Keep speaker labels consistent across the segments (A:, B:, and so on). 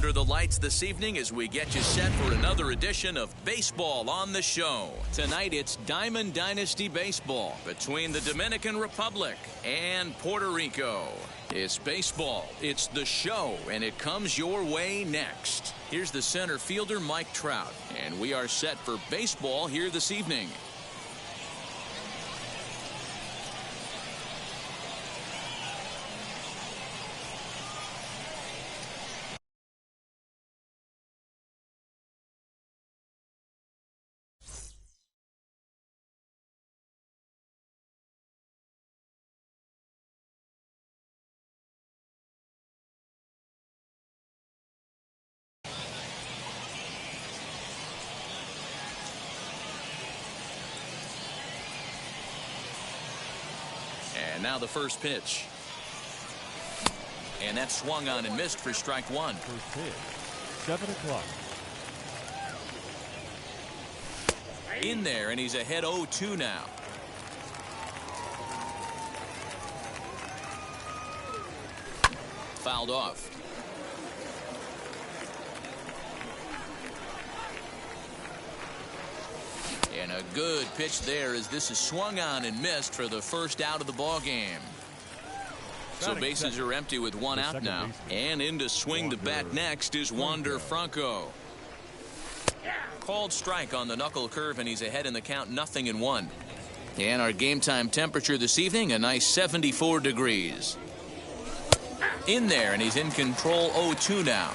A: under the lights this evening as we get you set for another edition of Baseball on the Show. Tonight it's Diamond Dynasty Baseball between the Dominican Republic and Puerto Rico. It's baseball, it's the show, and it comes your way next. Here's the center fielder, Mike Trout, and we are set for baseball here this evening. And now the first pitch. And that swung on and missed for strike one.
B: First pitch, 7 o'clock.
A: In there, and he's ahead 0-2 now. Fouled off. And a good pitch there as this is swung on and missed for the first out of the ball game. So bases are empty with one out now. And in to swing the bat next is Wander Franco. Called strike on the knuckle curve, and he's ahead in the count, 0-1. And our game time temperature this evening, a nice 74 degrees. In there, and he's in control, 0-2 now.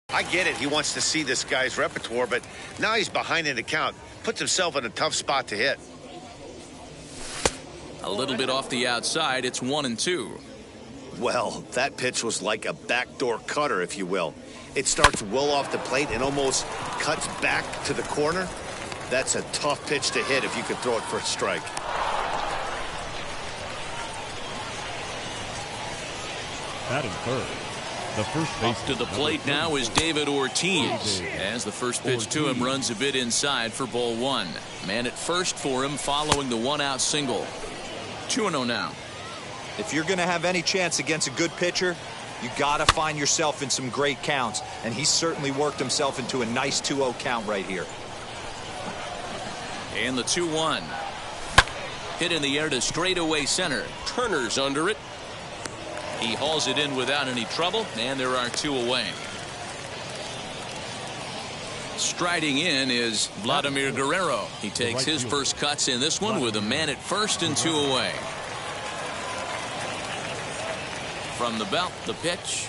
C: I get it. He wants to see this guy's repertoire, but now he's behind in the count. Puts himself in a tough spot to hit.
A: A little bit off the outside. It's 1-2.
C: Well, that pitch was like a backdoor cutter, if you will. It starts well off the plate and almost cuts back to the corner. That's a tough pitch to hit if you could throw it for a strike.
B: Batting third. The first base
A: up to the plate now is David Ortiz, as the first pitch to him runs a bit inside for ball one. Man at first for him following the one-out single. 2-0 now.
D: If you're going to have any chance against a good pitcher, you got to find yourself in some great counts, and he certainly worked himself into a nice 2-0 count right here.
A: And the 2-1. Hit in the air to straightaway center. Turner's under it. He hauls it in without any trouble, and there are two away. Striding in is Vladimir Guerrero. He takes his first cuts in this one with a man at first and two away. From the belt, the pitch.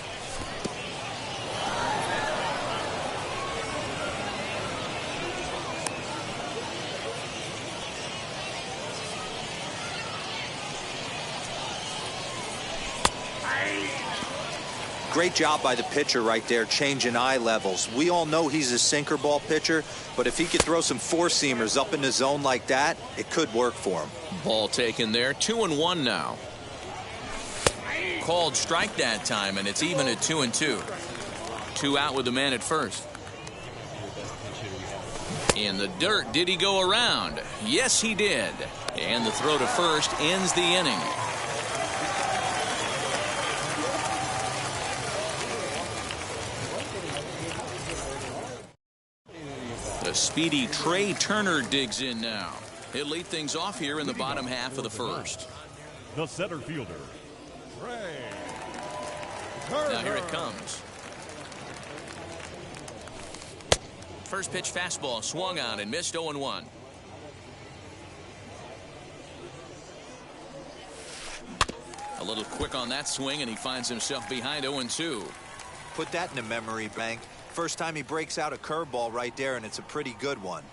D: Great job by the pitcher right there, changing eye levels. We all know he's a sinker ball pitcher, but if he could throw some four-seamers up in the zone like that, it could work for him.
A: Ball taken there, 2-1 now. Called strike that time, and it's even at 2-2. Two out with the man at first. In the dirt, did he go around? Yes, he did. And the throw to first ends the inning. The speedy Trey Turner digs in now. He'll lead things off here in the bottom half of the first.
B: The center fielder, Ray.
A: Now here it comes. First pitch fastball swung on and missed 0-1. A little quick on that swing, and he finds himself behind 0-2.
D: Put that in a memory bank. First time he breaks out a curveball right there, and it's a pretty good one.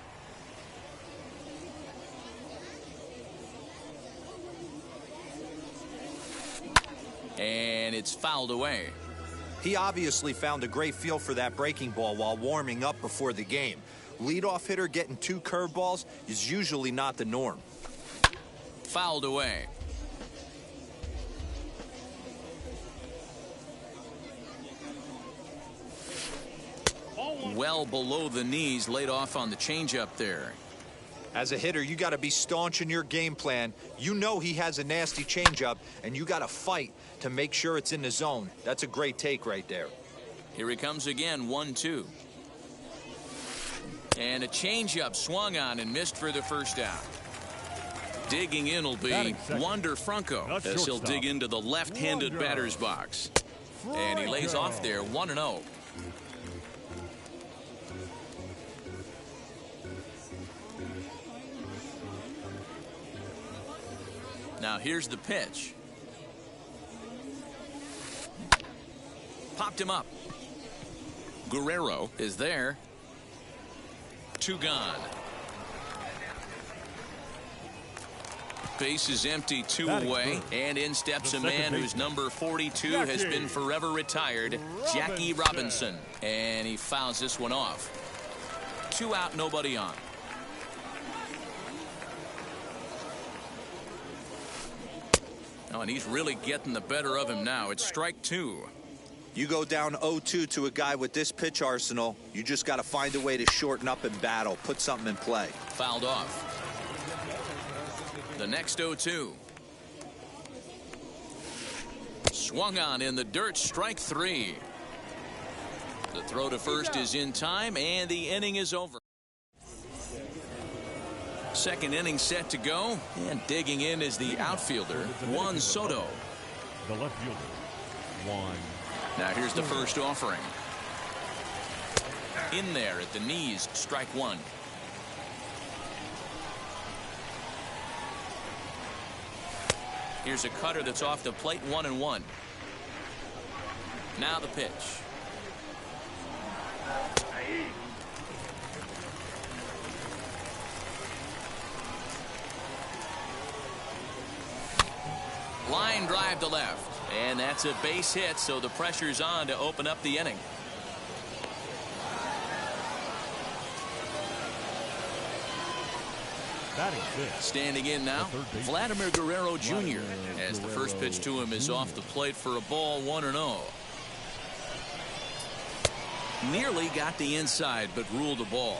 A: And it's fouled away.
D: He obviously found a great feel for that breaking ball while warming up before the game. Leadoff hitter getting 2 curveballs is usually not the norm.
A: Fouled away. Well below the knees, laid off on the changeup there.
D: As a hitter, you got to be staunch in your game plan. You know he has a nasty changeup, and you got to fight to make sure it's in the zone. That's a great take right there.
A: Here he comes again, 1-2. And a changeup swung on and missed for the first out. Digging in will be Wander Franco as he'll dig into the left-handed batter's box. And he lays off there, 1-0. Now here's the pitch. Popped him up. Guerrero is there. 2 gone. Base is empty, 2 away, and in steps a man whose number 42 has been forever retired, Jackie Robinson. And he fouls this one off. 2 out, nobody on. Oh, and he's really getting the better of him now. It's strike 2.
D: You go down 0-2 to a guy with this pitch arsenal, you just got to find a way to shorten up and battle, put something in play.
A: Fouled off. The next 0-2. Swung on in the dirt, strike 3. The throw to first is in time, and the inning is over. Second inning set to go, and digging in is the outfielder, Juan Soto.
B: The left fielder, Juan.
A: Now here's the first offering. In there at the knees, strike 1. Here's a cutter that's off the plate, 1-1. Now the pitch. Line drive to left, and that's a base hit, so the pressure's on to open up the inning. Standing in now, Vladimir Guerrero Jr. as the first pitch to him is off the plate for a ball, 1-0. Nearly got the inside, but ruled a ball.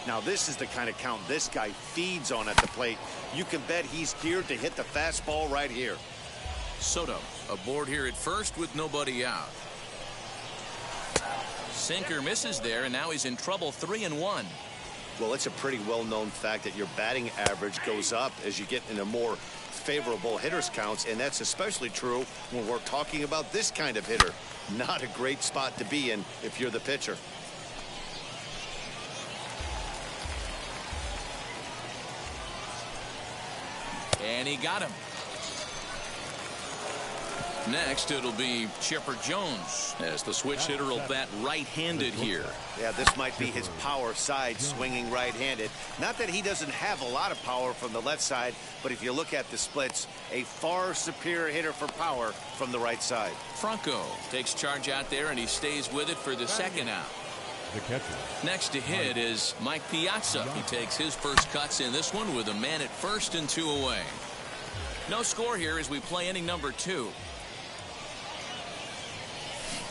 C: Now this is the kind of count this guy feeds on at the plate. You can bet he's geared to hit the fastball right here.
A: Soto aboard here at first with nobody out. Sinker misses there, and now he's in trouble, 3-1.
C: Well, it's a pretty well-known fact that your batting average goes up as you get into more favorable hitters counts, and that's especially true when we're talking about this kind of hitter. Not a great spot to be in if you're the pitcher.
A: And he got him. Next, it'll be Chipper Jones as the switch hitter will bat right-handed here.
C: Yeah, this might be his power side, swinging right-handed. Not that he doesn't have a lot of power from the left side, but if you look at the splits, a far superior hitter for power from the right side.
A: Franco takes charge out there, and he stays with it for the second out.
B: The catcher.
A: Next to hit is Mike Piazza. He takes his first cuts in this one with a man at first and 2 away. No score here as we play inning number 2.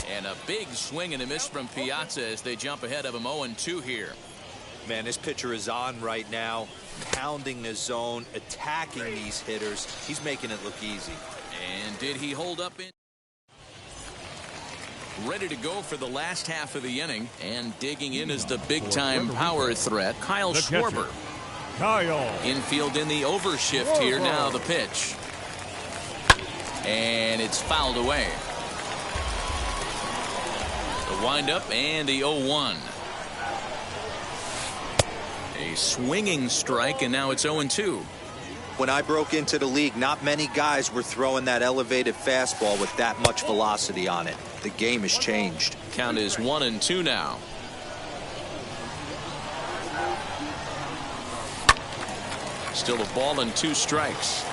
A: And a big swing and a miss from Piazza as they jump ahead of him 0-2 here.
D: Man, this pitcher is on right now, pounding the zone, attacking these hitters. He's making it look easy.
A: And did he hold up in? Ready to go for the last half of the inning, and digging in is the big-time power threat, Kyle Schwarber.
B: Kyle.
A: Infield in the overshift here. Now the pitch. And it's fouled away. The windup and the 0-1. A swinging strike, and now it's 0-2.
D: When I broke into the league, not many guys were throwing that elevated fastball with that much velocity on it. The game has changed.
A: Count is 1-2 now. Still a ball and 2 strikes.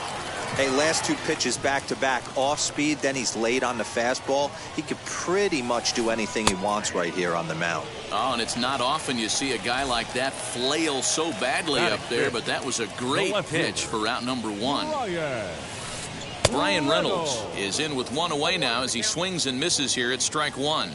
D: Hey, last 2 pitches back to back, off speed, then he's late on the fastball. He could pretty much do anything he wants right here on the mound.
A: Oh, and it's not often you see a guy like that flail so badly up there, but that was a great pitch for out number 1. Brian Reynolds is in with 1 away now as he swings and misses here at strike 1.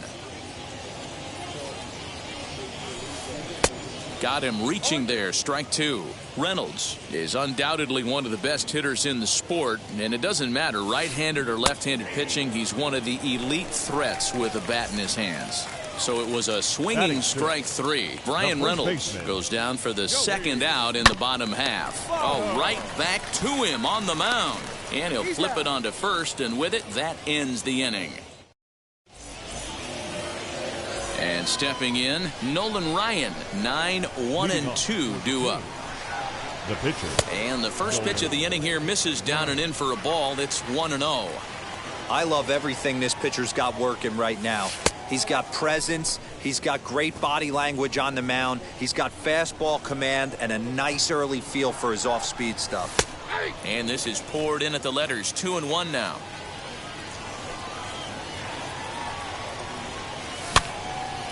A: Got him reaching there, strike 2. Reynolds is undoubtedly one of the best hitters in the sport, and it doesn't matter right-handed or left-handed pitching. He's one of the elite threats with a bat in his hands. So it was a swinging strike 3. Brian Reynolds goes down for the 2nd out in the bottom half. Oh, right back to him on the mound, and he'll flip it onto first, and with it, that ends the inning. And stepping in, Nolan Ryan, 9-1-2 due up.
B: The pitcher.
A: And the first pitch of the inning here misses down and in for a ball. It's 1-0.
D: I love everything this pitcher's got working right now. He's got presence. He's got great body language on the mound. He's got fastball command and a nice early feel for his off-speed stuff.
A: And this is poured in at the letters. 2-1 now.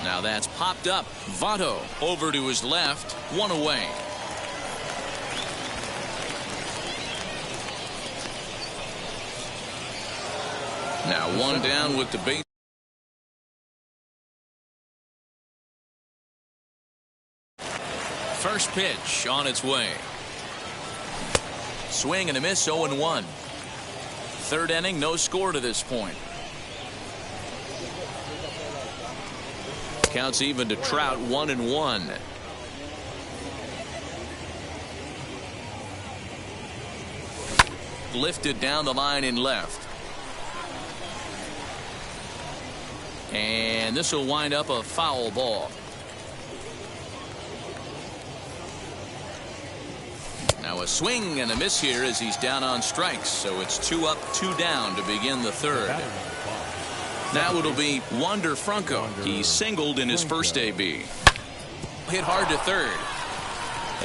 A: Now that's popped up. Votto over to his left. 1 away. Now 1 down with the base. First pitch on its way. Swing and a miss, 0-1. 3rd inning, no score to this point. Counts even to Trout, 1-1. Lifted down the line in left. And this will wind up a foul ball. Now a swing and a miss here as he's down on strikes. So it's 2 up, 2 down to begin the 3rd. Now it'll be Wander Franco. He singled in his first AB. Hit hard to 3rd.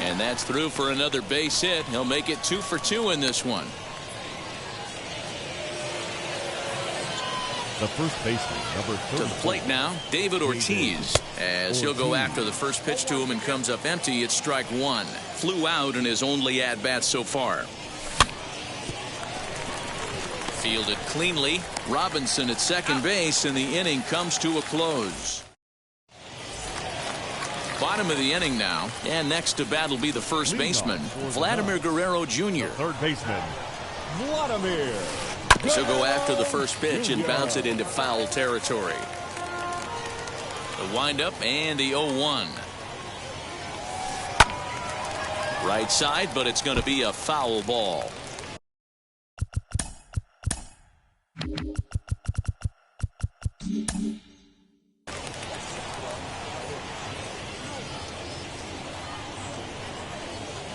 A: And that's through for another base hit. He'll make it 2 for 2 in this one.
B: The first baseman, number 34.
A: To the plate now, David Ortiz, as he'll go after the first pitch to him and comes up empty. It's strike 1. Flew out in his only at-bat so far. Fielded cleanly. Robinson at second base, and the inning comes to a close. Bottom of the inning now, and next to bat will be the first baseman, Vladimir Guerrero Jr.
B: Third baseman, Vladimir.
A: She'll go after the first pitch and bounce it into foul territory. The windup and the 0-1. Right side, but it's going to be a foul ball.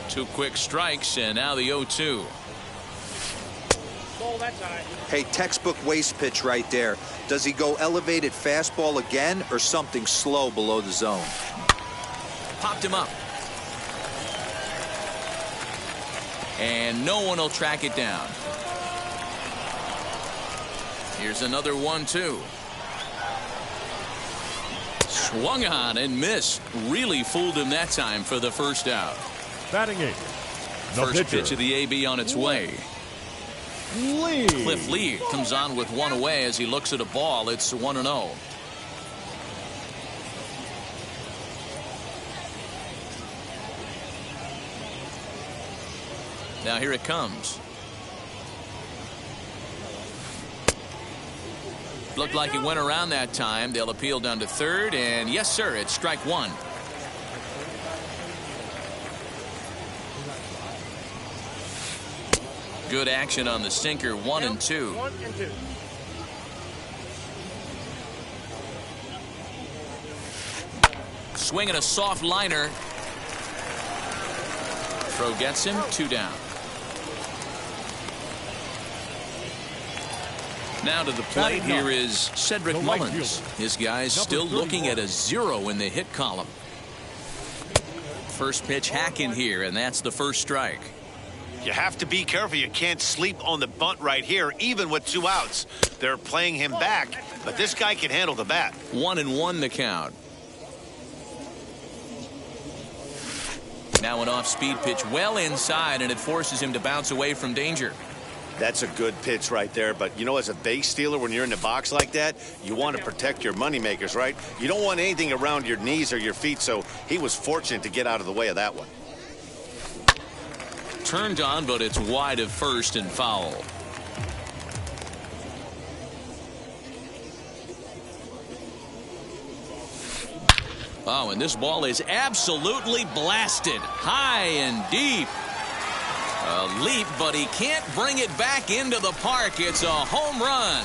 A: Two quick strikes, and now the 0-2.
D: Hey, textbook waste pitch right there. Does he go elevated fastball again or something slow below the zone?
A: Popped him up. And no one will track it down. Here's another 1-2. Swung on and missed. Really fooled him that time for the first out.
B: Batting 8.
A: First pitch of the AB on its way.
B: Lee.
A: Cliff Lee comes on with 1 away as he looks at a ball. It's 1-0. Now here it comes. Looked like he went around that time. They'll appeal down to 3rd, and yes, sir, it's strike 1. Good action on the sinker. 1-2.
E: 1-2.
A: Swinging a soft liner. Throw gets him. 2 down. Now to the plate here is Cedric Mullins. This guy's still looking at a 0 in the hit column. First pitch hack in here, and that's the first strike.
C: You have to be careful. You can't sleep on the bunt right here, even with 2 outs. They're playing him back, but this guy can handle the bat.
A: 1-1 the count. Now an off-speed pitch well inside, and it forces him to bounce away from danger.
C: That's a good pitch right there, but you know, as a base stealer, when you're in the box like that, you want to protect your moneymakers, right? You don't want anything around your knees or your feet, so he was fortunate to get out of the way of that one.
A: Turned on, but it's wide of first and foul. Oh, and this ball is absolutely blasted. High and deep. A leap, but he can't bring it back into the park. It's a home run.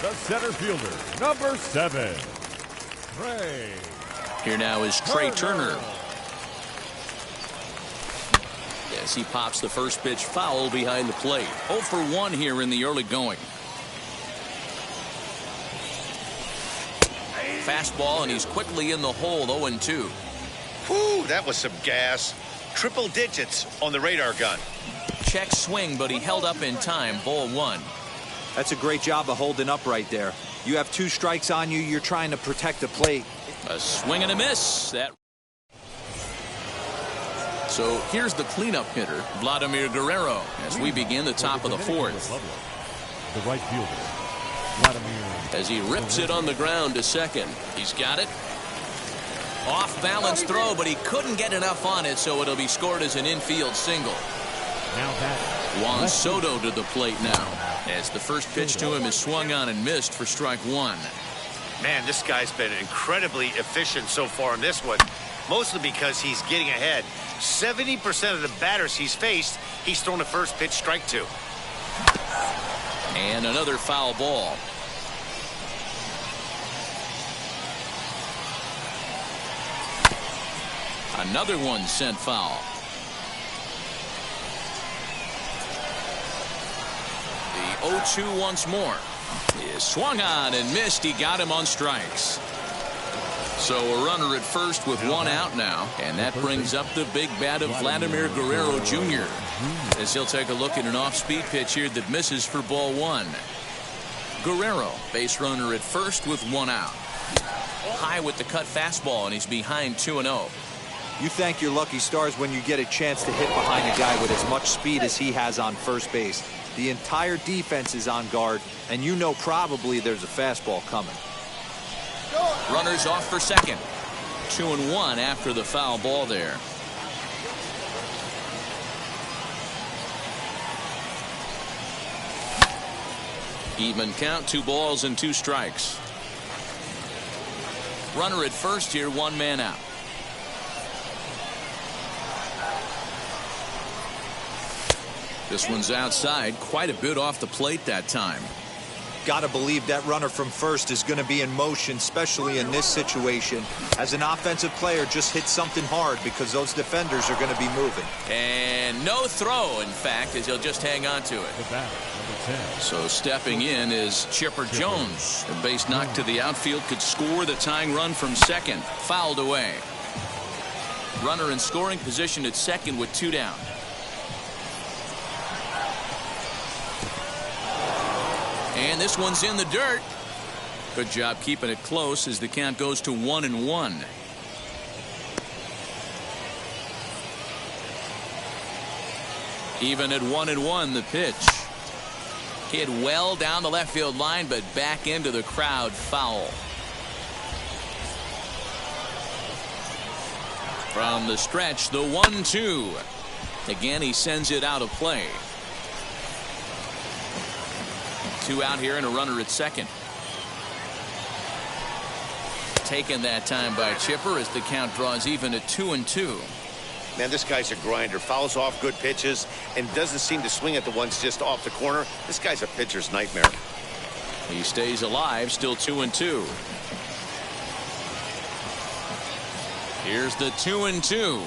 B: The center fielder, number 7, Trey.
A: Here now is Trey Turner. Yes, he pops the first pitch foul behind the plate. 0 for 1 here in the early going. Fastball, and he's quickly in the hole. 0-2.
C: Whew, that was some gas. Triple digits on the radar gun.
A: Check swing, but he held up in time. Ball 1.
D: That's a great job of holding up right there. You have 2 strikes on you. You're trying to protect the plate.
A: A swing and a miss. So here's the cleanup hitter, Vladimir Guerrero, as we begin the top of the 4th.
B: The right fielder, Vladimir.
A: As he rips it on the ground to second. He's got it. Off balance throw, but he couldn't get enough on it, so it'll be scored as an infield single.
B: Now that
A: Juan Soto to the plate now, as the first pitch to him is swung on and missed for strike 1.
C: Man, this guy's been incredibly efficient so far in this one, mostly because he's getting ahead. 70% of the batters he's faced, he's thrown the first pitch strike to.
A: And another foul ball. Another one sent foul. The 0-2 once more. He is swung on and missed. He got him on strikes. So a runner at first with 1 out now, and that brings up the big bat of Vladimir Guerrero Jr. as he'll take a look at an off-speed pitch here that misses for ball 1. Guerrero, base runner at first with 1 out. High with the cut fastball, and he's behind 2-0.
D: You thank your lucky stars when you get a chance to hit behind a guy with as much speed as he has on first base. The entire defense is on guard, and you know probably there's a fastball coming.
A: Runners off for second. 2-1 after the foul ball there. Even count, 2 balls and 2 strikes. Runner at first here, 1 man out. This one's outside, quite a bit off the plate that time.
D: Got to believe that runner from first is going to be in motion, especially in this situation. As an offensive player, just hit something hard because those defenders are going to be moving.
A: And no throw, in fact, as he'll just hang on to it.
B: the bat, number 10.
A: So stepping in is Chipper Jones. A base knock to the outfield could score the tying run from second. Fouled away. Runner in scoring position at second with 2 down. And this one's in the dirt. Good job keeping it close as the count goes to 1-1. Even at 1-1, the pitch. Hit well down the left field line, but back into the crowd, foul. From the stretch, the 1-2. Again, he sends it out of play. 2 out here and a runner at second. Taken that time by Chipper as the count draws even at 2-2.
C: Man, this guy's a grinder. Fouls off good pitches and doesn't seem to swing at the ones just off the corner. This guy's a pitcher's nightmare.
A: He stays alive, still 2-2. Here's the 2-2.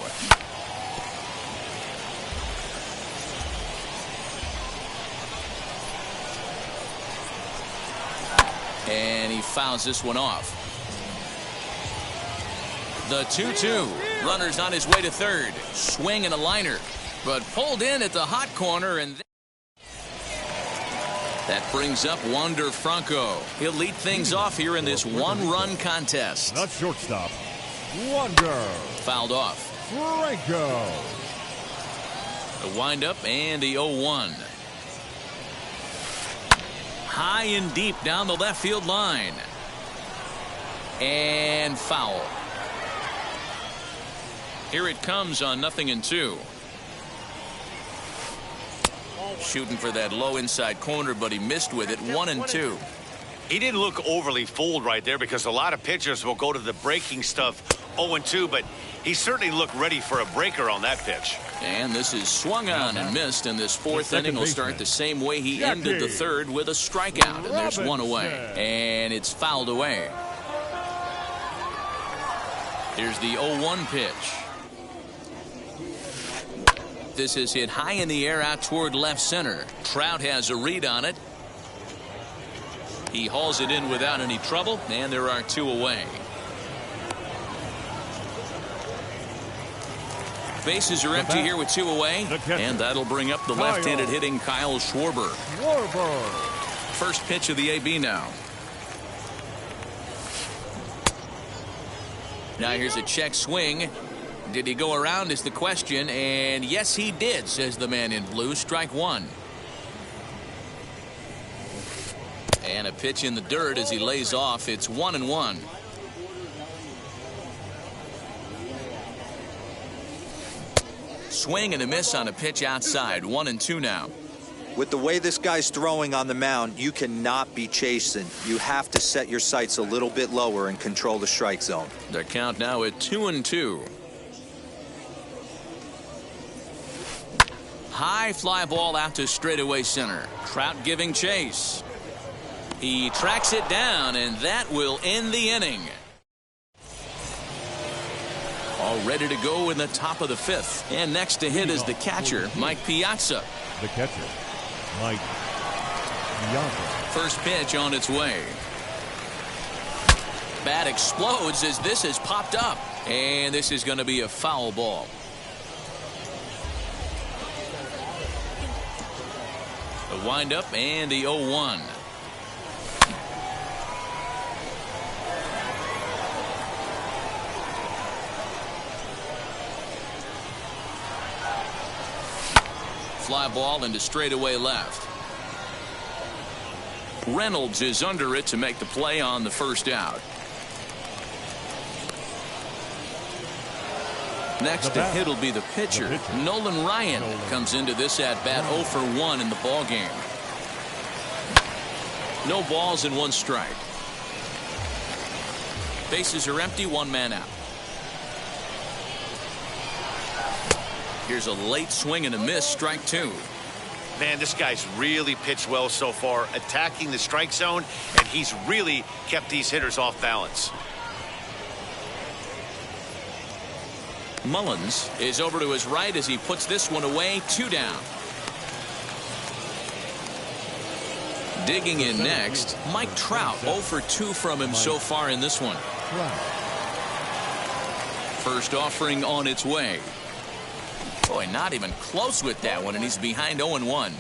A: And he fouls this one off. The 2-2. Runner's on his way to third. Swing and a liner, but pulled in at the hot corner, and that brings up Wander Franco. He'll lead things off here in this one-run contest.
B: Not shortstop. Wander.
A: Fouled off.
B: Franco.
A: The windup and the 0-1. High and deep down the left field line. And foul. Here it comes on 0-2. Shooting for that low inside corner, but he missed with it. 1-2.
C: He didn't look overly fooled right there because a lot of pitchers will go to the breaking stuff 0-2, but he certainly looked ready for a breaker on that pitch.
A: And this is swung on and missed, and this fourth inning will start the same way he ended the third, with a strikeout, and there's one away, and it's fouled away. Here's the 0-1 pitch. This is hit high in the air out toward left center. Trout has a read on it. He hauls it in without any trouble, and there are 2 away. Bases are empty here with 2 away, and that'll bring up the left-handed hitting Kyle Schwarber. First pitch of the AB now. Now here's a check swing. Did he go around is the question, and yes he did, says the man in blue. Strike 1. And a pitch in the dirt as he lays off. It's 1-1. Swing and a miss on a pitch outside. 1-2 now.
D: With the way this guy's throwing on the mound, you cannot be chasing. You have to set your sights a little bit lower and control the strike zone.
A: The count now at 2-2. High fly ball out to straightaway center. Trout giving chase. He tracks it down, and that will end the inning. All ready to go in the top of the 5th. And next to hit is the catcher, Mike Piazza.
B: The catcher, Mike Piazza.
A: First pitch on its way. Bat explodes as this has popped up. And this is going to be a foul ball. The windup and the 0-1. Fly ball into straightaway left. Reynolds is under it to make the play on the first out. Next to hit will be the pitcher. Nolan Ryan comes into this at bat 0 for 1 in the ball game. No balls and 1 strike. Bases are empty, 1 man out. Here's a late swing and a miss. Strike 2.
C: Man, this guy's really pitched well so far, attacking the strike zone, and he's really kept these hitters off balance.
A: Mullins is over to his right as he puts this one away. 2 down. Digging in next, Mike Trout. 0 for 2 from him so far in this one. First offering on its way. Boy, not even close with that one, and he's behind 0-1.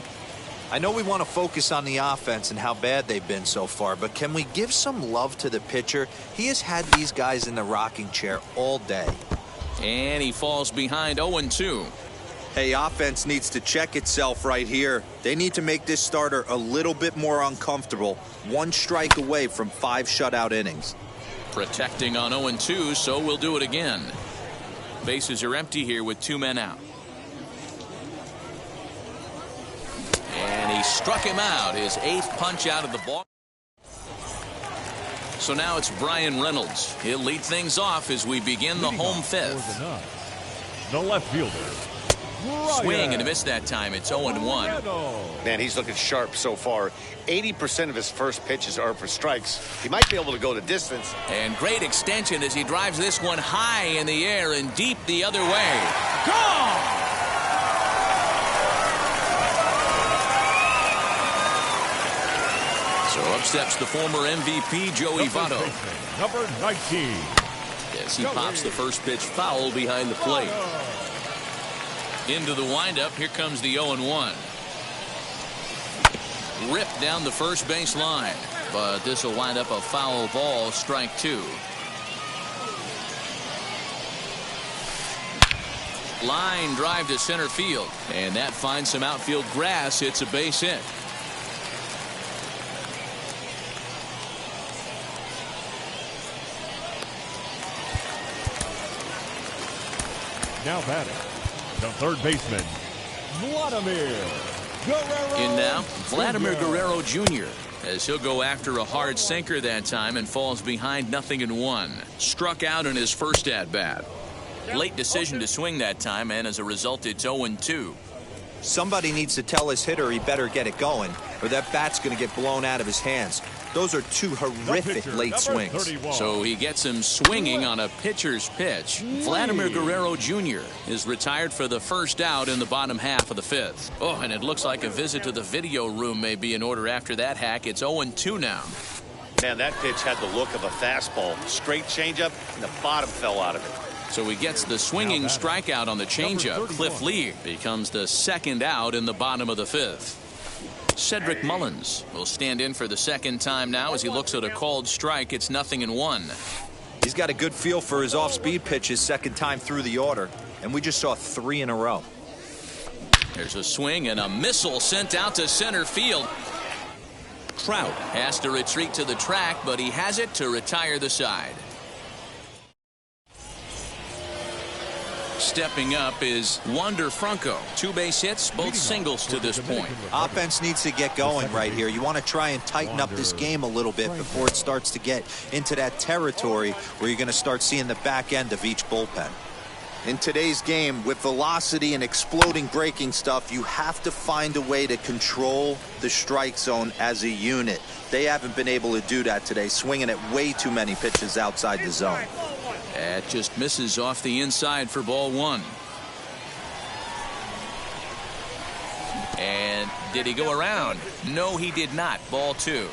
D: I know we want to focus on the offense and how bad they've been so far, but can we give some love to the pitcher? He has had these guys in the rocking chair all day.
A: And he falls behind 0-2.
D: Hey, offense needs to check itself right here. They need to make this starter a little bit more uncomfortable. 1 strike away from 5 shutout innings.
A: Protecting on 0-2, so we'll do it again. Bases are empty here with 2 men out. And he struck him out, his 8th punch out of the ball. So now it's Brian Reynolds. He'll lead things off as we begin the home 5th.
B: The left fielder.
A: Swing and a miss that time. It's 0-1.
C: Man, he's looking sharp so far. 80% of his first pitches are for strikes. He might be able to go the distance.
A: And great extension as he drives this one high in the air and deep the other way. Gone! So up steps the former MVP, Joey Votto.
B: Number 19.
A: As he pops the first pitch foul behind the plate. Into the windup, here comes the 0-1. Ripped down the first base line, but this will wind up a foul ball, strike 2. Line drive to center field, and that finds some outfield grass. It's a base hit.
B: Now batting, the third baseman, Vladimir Guerrero.
A: In now, Vladimir Guerrero Jr. as he'll go after a hard sinker that time and falls behind 0-1. Struck out in his first at-bat. Late decision to swing that time, and as a result, it's 0-2.
D: Somebody needs to tell his hitter he better get it going, or that bat's going to get blown out of his hands. Those are 2 horrific late swings.
B: 31.
A: So he gets him swinging on a pitcher's pitch. Vladimir Guerrero Jr. is retired for the first out in the bottom half of the 5th. Oh, and it looks like a visit to the video room may be in order after that hack. It's 0-2 now.
C: Man, that pitch had the look of a fastball. Straight changeup, and the bottom fell out of it.
A: So he gets the swinging strikeout on the changeup. Cliff Lee becomes the second out in the bottom of the 5th. Cedric Mullins will stand in for the second time now as he looks at a called strike. It's 0-1.
D: He's got a good feel for his off-speed pitches second time through the order, and we just saw 3 in a row.
A: There's a swing and a missile sent out to center field. Trout has to retreat to the track, but he has it to retire the side. Stepping up is Wander Franco. 2 base hits, both singles to this point.
D: Offense needs to get going right here. You want to try and tighten up this game a little bit before it starts to get into that territory where you're going to start seeing the back end of each bullpen. In today's game, with velocity and exploding breaking stuff, you have to find a way to control the strike zone as a unit. They haven't been able to do that today, swinging at way too many pitches outside the zone.
A: That just misses off the inside for ball 1. And did he go around? No, he did not. Ball 2.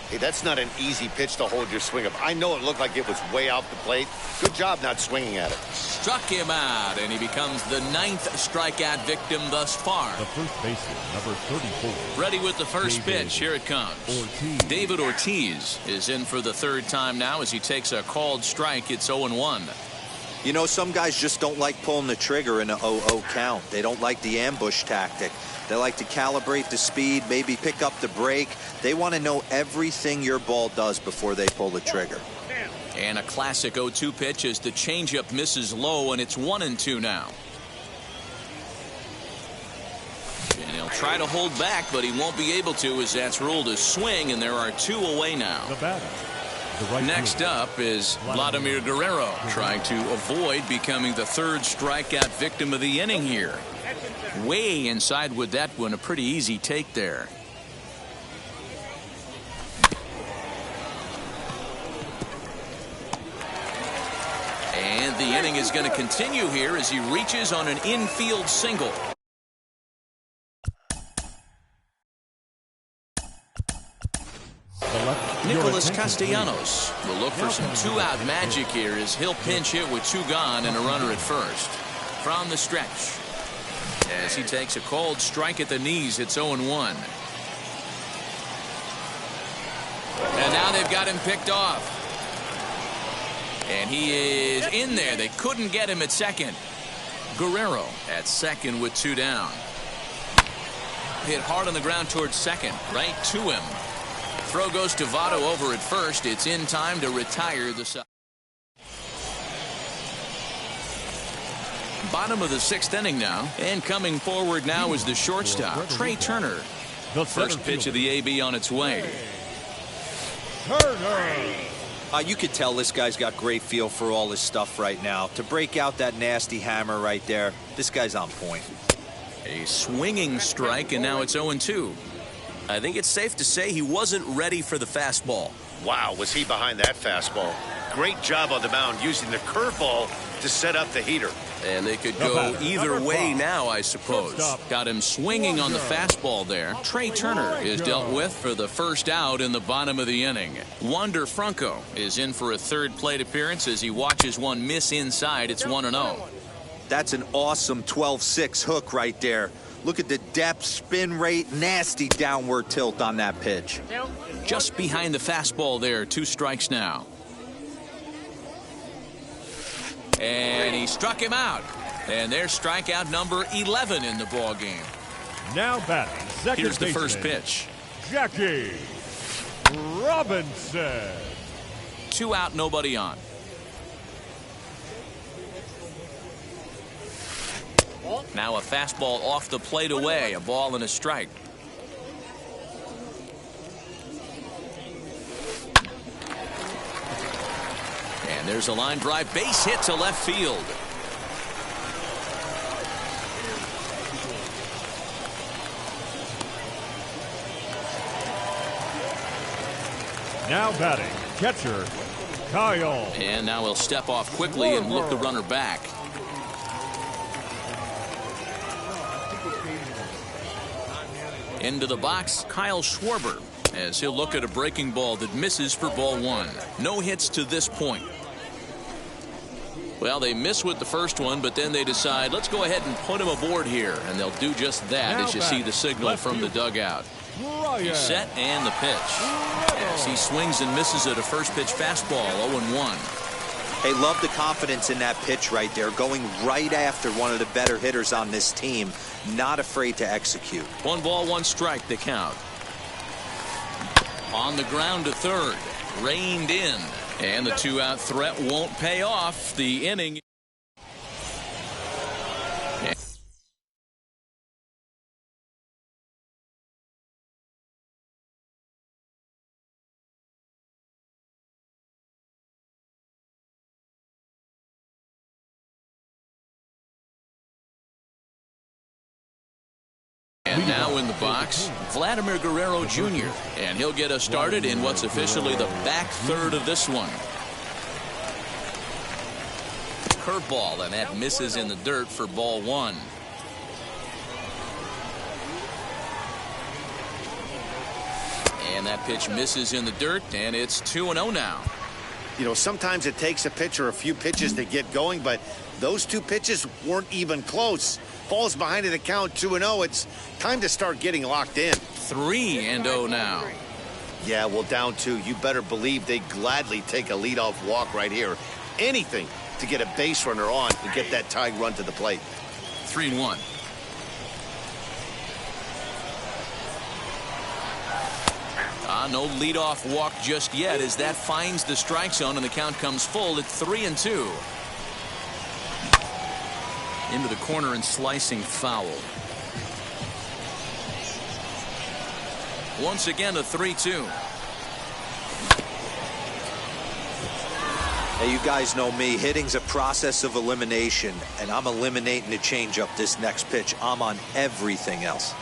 C: Hey, that's not an easy pitch to hold your swing up. I know it looked like it was way off the plate. Good job not swinging at it.
A: Struck him out, and he becomes the 9th strikeout victim thus far.
B: The first baseman, number 34.
A: Ready with the first pitch. Here it comes. David Ortiz is in for the 3rd time now as he takes a called strike. It's 0-1.
D: You know, some guys just don't like pulling the trigger in a 0-0 count. They don't like the ambush tactic. They like to calibrate the speed, maybe pick up the break. They want to know everything your ball does before they pull the trigger.
A: And a classic 0-2 pitch as the changeup misses low, and it's 1-2 now. And he'll try to hold back, but he won't be able to as that's ruled a swing, and there are 2 away now.
B: The batter.
A: Next up is Vladimir Guerrero, trying to avoid becoming the 3rd strikeout victim of the inning here. Way inside with that one, a pretty easy take there. And the inning is going to continue here as he reaches on an infield single. Nicholas Castellanos will look for some 2-out magic here as he'll pinch hit with 2 gone and a runner at first. From the stretch, as he takes a called strike at the knees, it's 0-1. And now they've got him picked off. And he is in there. They couldn't get him at second. Guerrero at second with 2 down. Hit hard on the ground towards second, right to him. Throw goes to Votto over at first. It's in time to retire the side. Bottom of the 6th inning now, and coming forward now is the shortstop, Trey Turner. The first pitch of the AB on its way.
D: You could tell this guy's got great feel for all his stuff right now. To break out that nasty hammer right there, this guy's on point.
A: A swinging strike, and now it's 0-2.
E: I think it's safe to say he wasn't ready for the fastball.
C: Wow, was he behind that fastball. Great job on the mound using the curveball to set up the heater.
E: And they could go either way now, I suppose.
A: Got him swinging on the fastball there. Trey Turner is dealt with for the first out in the bottom of the inning. Wander Franco is in for a 3rd plate appearance as he watches one miss inside. It's 1-0.
D: That's an awesome 12-6 hook right there. Look at the depth, spin rate, nasty downward tilt on that pitch.
A: Just behind the fastball there. 2 strikes now. And he struck him out. And there's strikeout number 11 in the ball game.
B: Now batting second.
A: Here's the first pitch.
B: Jackie Robinson.
A: 2 out, nobody on. Now a fastball off the plate away. A ball and a strike. And there's a line drive, base hit to left field.
B: Now batting, catcher Kyle.
A: And now he'll step off quickly and look the runner back. Into the box, Kyle Schwarber, as he'll look at a breaking ball that misses for ball 1. No hits to this point. Well, they miss with the first one, but then they decide, let's go ahead and put him aboard here. And they'll do just that as you see the signal from the dugout. He's set and the pitch. As he swings and misses at a first pitch fastball, 0-1.
D: Hey, love the confidence in that pitch right there, going right after one of the better hitters on this team. Not afraid to execute.
A: 1 ball, 1 strike, the count. On the ground to third. Reined in. And the 2-out threat won't pay off. The inning. And now in the box, Vladimir Guerrero Jr. And he'll get us started in what's officially the back third of this one. Curveball, and that misses in the dirt for ball 1. And that pitch misses in the dirt, and it's 2-0 now.
C: You know, sometimes it takes a pitcher a few pitches to get going, but those 2 pitches weren't even close. Falls behind in the count, 2-0. It's time to start getting locked in.
A: 3-0 now.
C: Yeah, well, down 2. You better believe they gladly take a leadoff walk right here. Anything to get a base runner on and get that tying run to the plate.
A: 3-1. No leadoff walk just yet as that finds the strike zone and the count comes full at 3-2. Into the corner and slicing foul. Once again a 3-2.
D: Hey, you guys know me. Hitting's a process of elimination, and I'm eliminating the changeup this next pitch. I'm on everything else.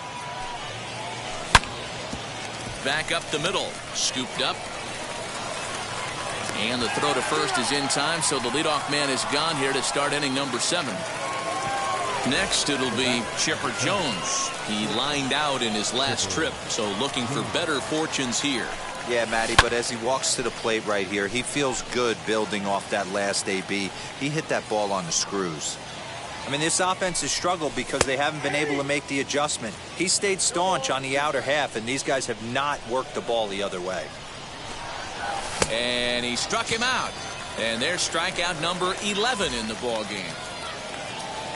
A: Back up the middle, scooped up. And the throw to first is in time, so the leadoff man is gone here to start inning number 7. Next, it'll be Chipper Jones. He lined out in his last trip, so looking for better fortunes here.
D: Yeah, Matty, but as he walks to the plate right here, he feels good building off that last AB. He hit that ball on the screws. I mean, this offense has struggled because they haven't been able to make the adjustment. He stayed staunch on the outer half, and these guys have not worked the ball the other way.
A: And he struck him out. And there's strikeout number 11 in the ball game.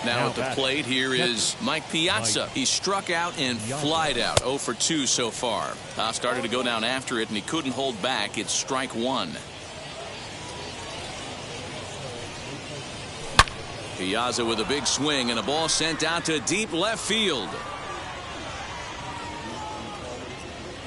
A: Now at the plate, here is Mike Piazza. He struck out and flied out. 0 for 2 so far. Started to go down after it, and he couldn't hold back. It's strike one. Piazza with a big swing, and a ball sent out to deep left field.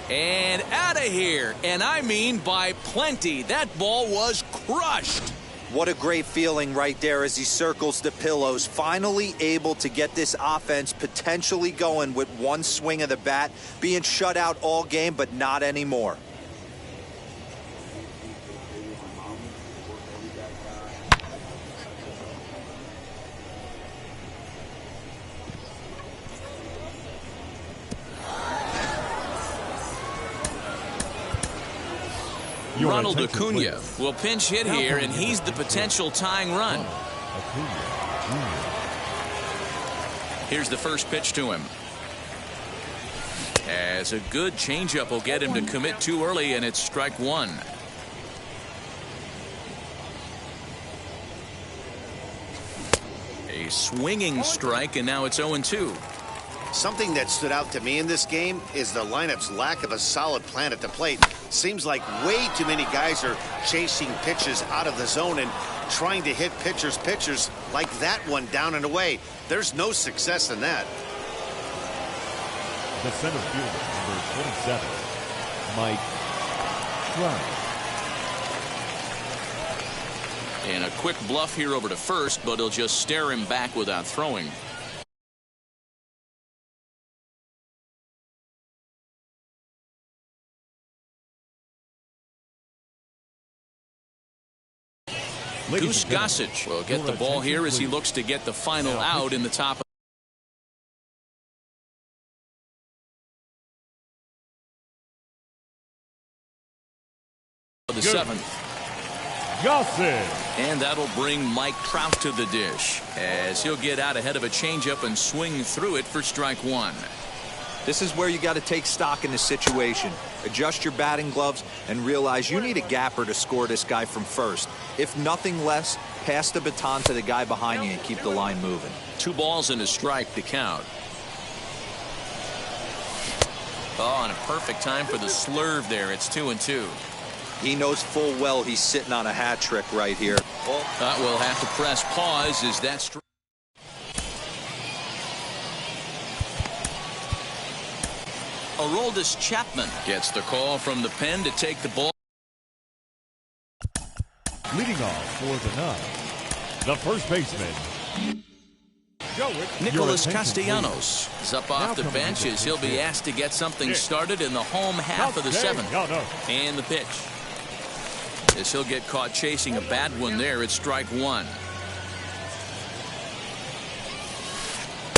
A: And out of here. And I mean by plenty. That ball was crushed.
D: What a great feeling right there as he circles the pillows. Finally able to get this offense potentially going with one swing of the bat. Being shut out all game, but not anymore.
A: Ronald Acuna will pinch hit here, and he's the potential tying run. Here's the first pitch to him. As a good changeup will get him to commit too early, and it's strike one. A swinging strike, and now it's 0-2.
C: Something that stood out to me in this game is the lineup's lack of a solid plan at the plate. Seems like way too many guys are chasing pitches out of the zone and trying to hit pitchers like that one down and away. There's no success in that.
B: The center fielder, number 27, Mike Trout.
A: And a quick bluff here over to first, but he'll just stare him back without throwing. Goose Gossage will get the ball here as he looks to get the final out in the top of the seventh. And that'll bring Mike Trout to the dish as he'll get out ahead of a changeup and swing through it for strike one.
D: This is where you got to take stock in the situation. Adjust your batting gloves and realize you need a gapper to score this guy from first. If nothing less, pass the baton to the guy behind you and keep the line moving.
A: 2 balls and a strike to count. Oh, and a perfect time for the slurve there. It's 2-2.
D: He knows full well he's sitting on a hat trick right here.
A: We'll have to press pause as that Aroldis Chapman gets the call from the pen to take the ball.
B: Leading off for the ninth, the first baseman,
A: Nicholas Castellanos is up off the bench as he'll be asked to get something started in the home half of the seventh. And the pitch. As he'll get caught chasing a bad one there, it's strike one.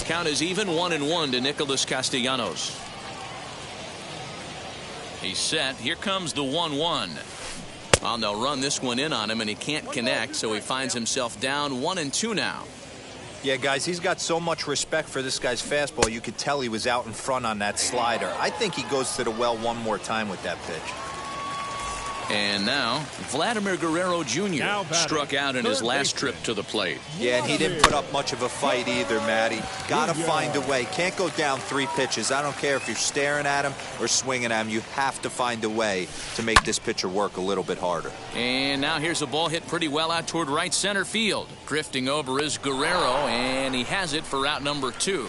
A: Count is even 1-1 to Nicholas Castellanos. He's set. Here comes the 1-1. Well, they'll run this one in on him, and he can't connect, so he finds himself down 1-2 now.
D: Yeah, guys, he's got so much respect for this guy's fastball. You could tell he was out in front on that slider. I think he goes to the well one more time with that pitch.
A: And now, Vladimir Guerrero Jr. struck out in his last trip to the plate.
D: Yeah, and he didn't put up much of a fight either, Matty. Got to find a way. Can't go down 3 pitches. I don't care if you're staring at him or swinging at him. You have to find a way to make this pitcher work a little bit harder.
A: And now here's a ball hit pretty well out toward right center field. Drifting over is Guerrero, and he has it for out number 2.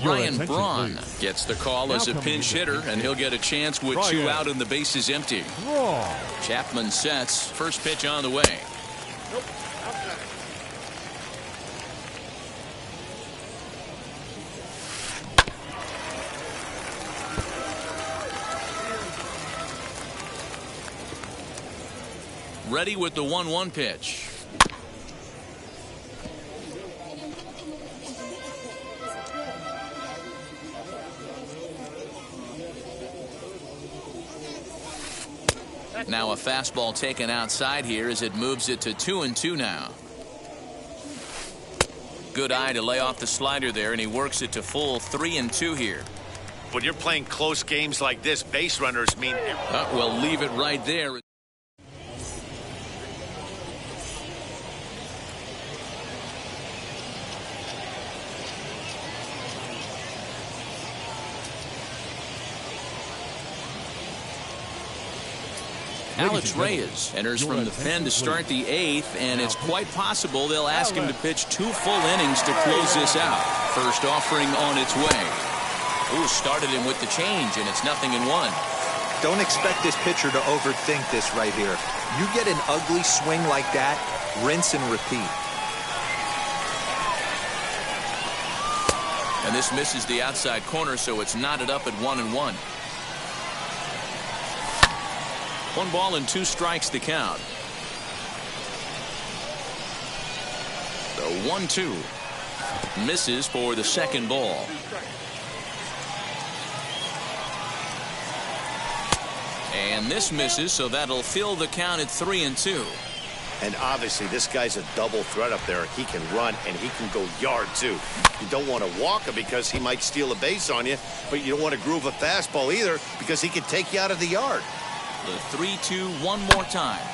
A: Ryan Braun gets the call as a pinch hitter, and he'll get a chance with 2 out and the bases empty. Chapman sets. First pitch on the way. Ready with the 1-1 pitch. Now a fastball taken outside here as it moves it to 2-2 now. good eye to lay off the slider there, and he works it to full 3-2 here.
C: When you're playing close games like this, base runners mean...
A: Well, leave it right there. Alex Reyes enters from the pen to start the 8th, and it's quite possible they'll ask him to pitch 2 full innings to close this out. First offering on its way. Ooh, started him with the change, and it's 0-1.
D: Don't expect this pitcher to overthink this right here. You get an ugly swing like that, rinse and repeat.
A: And this misses the outside corner, so it's knotted up at 1-1. 1 ball and 2 strikes the count. The 1-2 misses for the second ball. And this misses, so that'll fill the count at 3-2.
C: And obviously this guy's a double threat up there. He can run and he can go yard too. You don't want to walk him because he might steal a base on you, but you don't want to groove a fastball either because he can take you out of the yard.
A: The 3-2 one more time.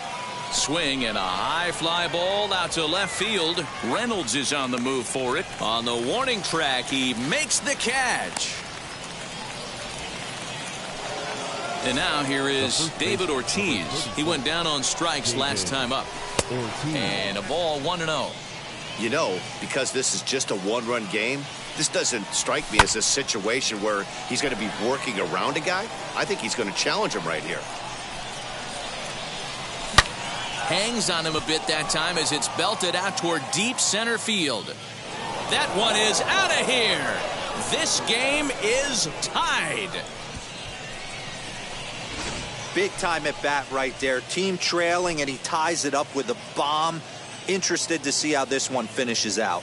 A: Swing and a high fly ball out to left field. Reynolds is on the move for it. On the warning track, he makes the catch. And now here is David Ortiz. He went down on strikes last time up. And a ball 1-0.
C: You know, because this is just a one-run game, this doesn't strike me as a situation where he's going to be working around a guy. I think he's going to challenge him right here.
A: Hangs on him a bit that time as it's belted out toward deep center field. That one is out of here. This game is tied.
D: Big time at bat right there. Team trailing, and he ties it up with a bomb. Interested to see how this one finishes out.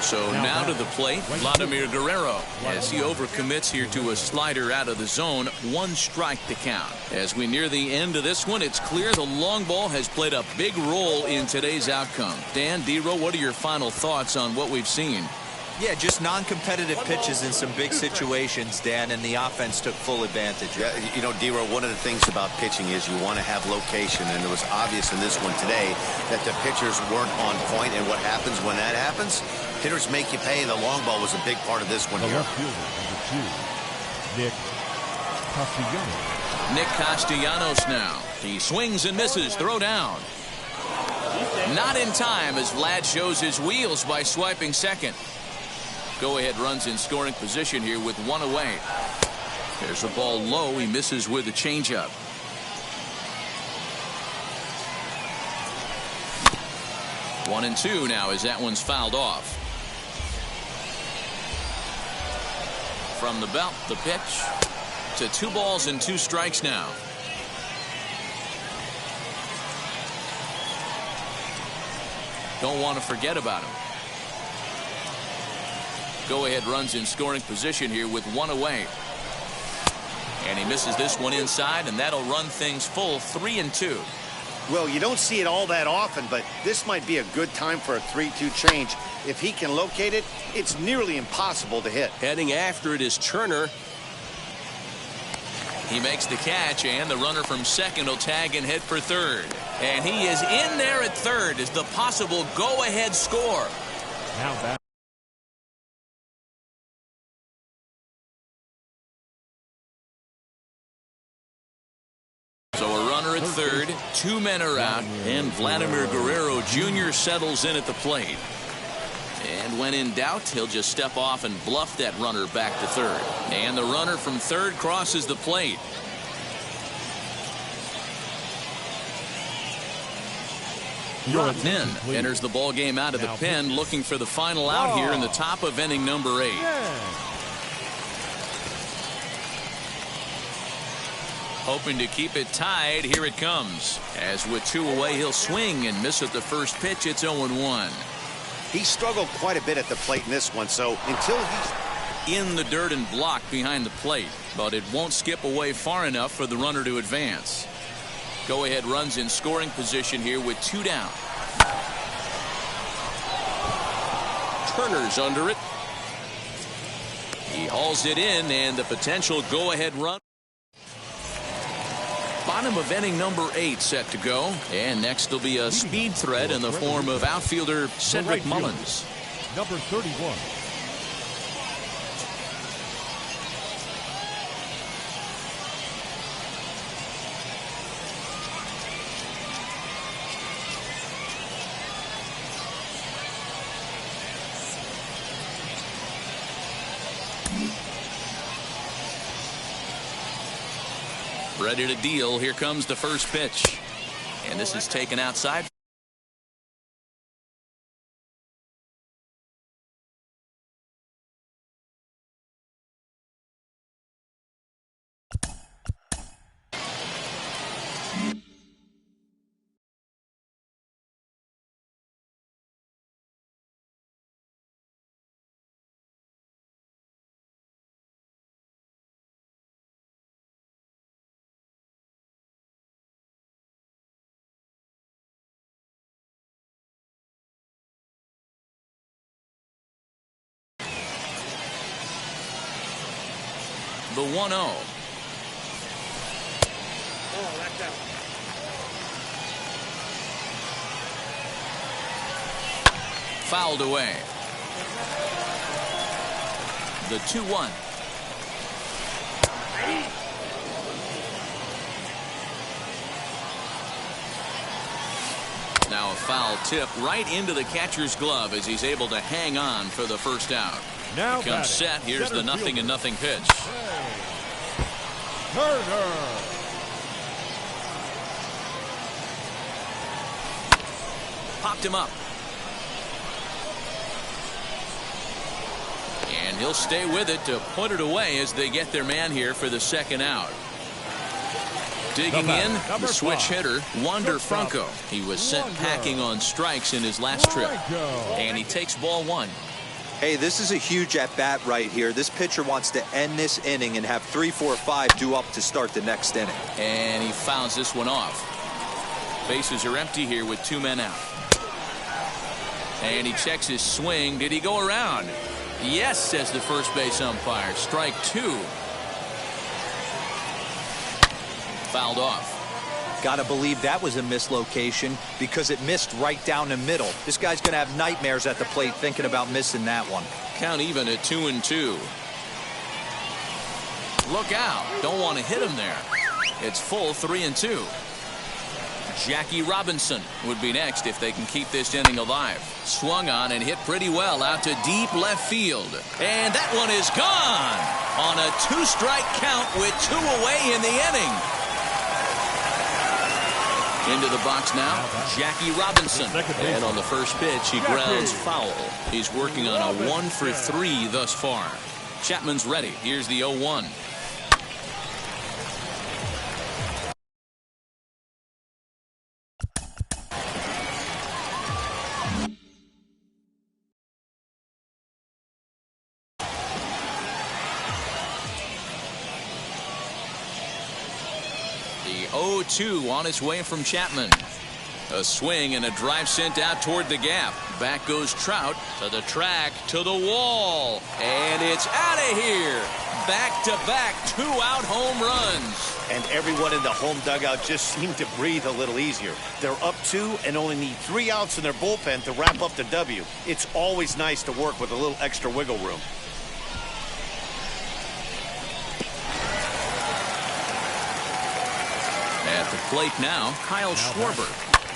A: So now to the plate, Vladimir Guerrero, as he overcommits here to a slider out of the zone. 1 strike to count. As we near the end of this one, it's clear the long ball has played a big role in today's outcome. Dan, D-Row, what are your final thoughts on what we've seen?
D: Yeah, just non-competitive pitches in some big situations, Dan, and the offense took full advantage.
C: Yeah, you know, D-Row, one of the things about pitching is you want to have location, and it was obvious in this one today that the pitchers weren't on point, and what happens when that happens? Hitters make you pay. The long ball was a big part of this one here.
B: Left fielder, number 2, Nick Castellanos.
A: Nick Castellanos now. He swings and misses. Throw down. Not in time as Vlad shows his wheels by swiping second. Go-ahead runs in scoring position here with 1 away. There's a ball low. He misses with a changeup. One and 2 now as that one's fouled off. From the belt, the pitch to 2 balls and 2 strikes now. Don't want to forget about him. Go-ahead runs in scoring position here with 1 away. And he misses this one inside, and that'll run things full 3-2.
C: Well, you don't see it all that often, but this might be a good time for a 3-2 change. If he can locate it, it's nearly impossible to hit.
E: Heading after it is Turner.
A: He makes the catch, and the runner from second will tag and head for third. And he is in there at third as the possible go-ahead score.
B: Now back.
A: So a runner at third, 2 men are out, and Vladimir Guerrero Jr. settles in at the plate. And when in doubt, he'll just step off and bluff that runner back to third. And the runner from third crosses the plate. Nin enters the ball game out of the pen, looking for the final out here in the top of inning number 8. Hoping to keep it tied. Here it comes. As with 2 away, he'll swing and miss at the first pitch. It's 0-1.
C: He struggled quite a bit at the plate in this one, so until he's
A: in the dirt and blocked behind the plate, but it won't skip away far enough for the runner to advance. Go-ahead runs in scoring position here with 2 down. Turner's under it. He hauls it in, and the potential go-ahead run. Bottom of inning number 8 set to go, and next will be a speed threat in the form of outfielder Cedric Mullins.
B: Number 31.
A: Ready to deal. Here comes the first pitch. And this is taken outside. The 1-0. Fouled away. The 2-1. Now a foul tip right into the catcher's glove as he's able to hang on for the first out.
B: Now
A: comes set. Here's the 0-0 pitch.
B: Turner.
A: Popped him up. And he'll stay with it to put it away as they get their man here for the second out. Digging in, the switch hitter, Wander Franco. He was sent packing on strikes in his last trip. And he takes ball 1.
D: Hey, this is a huge at-bat right here. This pitcher wants to end this inning and have 3, 4, 5 due up to start the next inning.
A: And he fouls this one off. Bases are empty here with 2 men out. And he checks his swing. Did he go around? Yes, says the first base umpire. Strike 2. Fouled off.
D: Gotta believe that was a mislocation because it missed right down the middle. This guy's gonna have nightmares at the plate thinking about missing that one.
A: Count even at 2-2. Look out. Don't want to hit him there. It's full 3-2. Jackie Robinson would be next if they can keep this inning alive. Swung on and hit pretty well out to deep left field. And that one is gone on a 2-strike count with 2 away in the inning. Into the box now, Jackie Robinson. And on the first pitch, he grounds foul. He's working on a 1 for 3 thus far. Chapman's ready. Here's the 0-1. The 0-2 on its way from Chapman. A swing and a drive sent out toward the gap. Back goes Trout to the track, to the wall. And it's out of here. Back-to-back 2-out home runs.
C: And everyone in the home dugout just seemed to breathe a little easier. They're up 2 and only need 3 outs in their bullpen to wrap up the W. It's always nice to work with a little extra wiggle room.
A: At the plate now, Kyle Schwarber.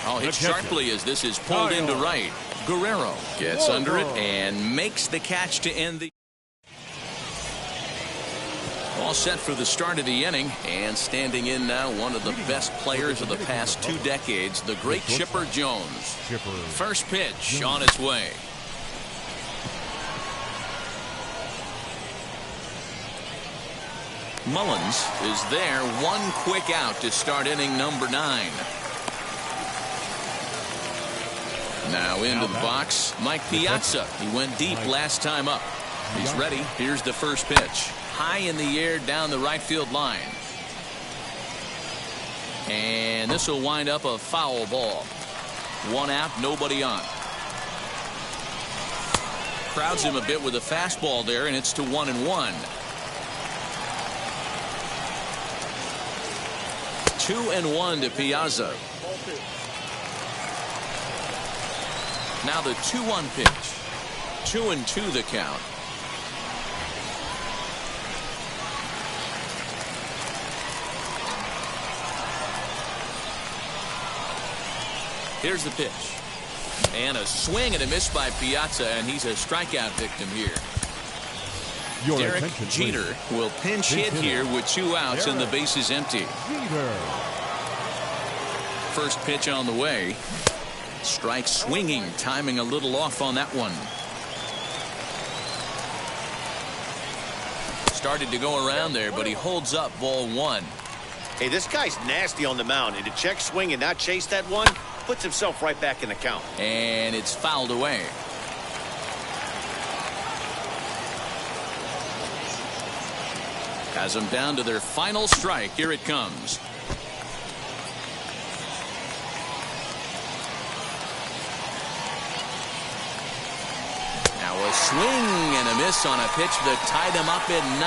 A: Oh, hit sharply as this is pulled into right. Guerrero gets under it and makes the catch to end the. All set for the start of the inning, and standing in now one of the best players of the past 2 decades, the great Chipper Jones. First pitch on its way. Mullins is there, 1 quick out to start inning number 9. Now into the box, Mike Piazza. He went deep last time up. He's ready. Here's the first pitch. High in the air down the right field line. And this will wind up a foul ball. 1 out, nobody on. Crowds him a bit with a fastball there, and it's to 1-1. 2-1 to Piazza. Now the 2-1 pitch. 2-2 the count. Here's the pitch. And a swing and a miss by Piazza, and he's a strikeout victim here. Derek Jeter will pinch hit here with 2 outs and the base is empty. First pitch on the way. Strike swinging, timing a little off on that one. Started to go around there, but he holds up ball 1.
C: Hey, this guy's nasty on the mound, and to check swing and not chase that one puts himself right back in the count.
A: And it's fouled away. Has them down to their final strike. Here it comes. Now a swing and a miss on a pitch that tied him up in 9.